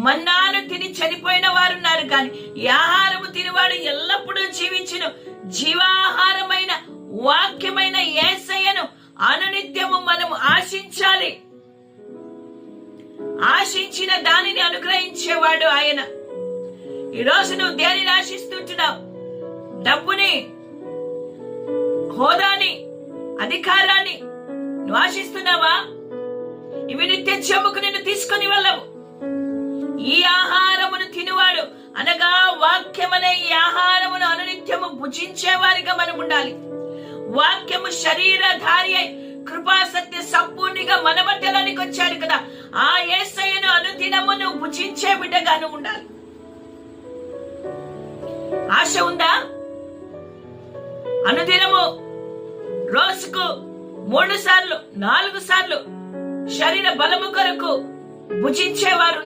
మన్నాను తిని చనిపోయిన వారున్నారు, కానీ ఈ ఆహారము తినివాడు ఎల్లప్పుడూ జీవించును. జీవాహారమైన వాక్యమైన యేసయ్యను అనునిత్యము మనం ఆశించాలి. ఆశించిన దానిని అనుగ్రహించేవాడు ఆయన. ఈరోజు నువ్వు దేనిని ఆశిస్తుంటున్నావు? డబ్బుని, హోదాని, అధికారాన్ని నువ్వు ఆశిస్తున్నావా? ఇవి నిత్య చెమ్ముకు నిన్ను తీసుకొని వెళ్ళవు. ఈ ఆహారమును తినువాడు అనగా వాక్యమనే ఈ ఆహారమును అనునిత్యము భుజించేవారిగా మనం ఉండాలి. వాక్యము శరీరధారి అయి కృపా సత్య సంపూర్ణిగా మన మధ్యలోనికి వచ్చాడు కదా. ఆ యేసయ్యను అనుదినము నువ్వు భుజించే బిడ్డగాను ఉండాలి. ఆశ ఉందా? అనుదినము రోజుకు 3 సార్లు 4 సార్లు శరీర బలము కొరకు భుజించేవారు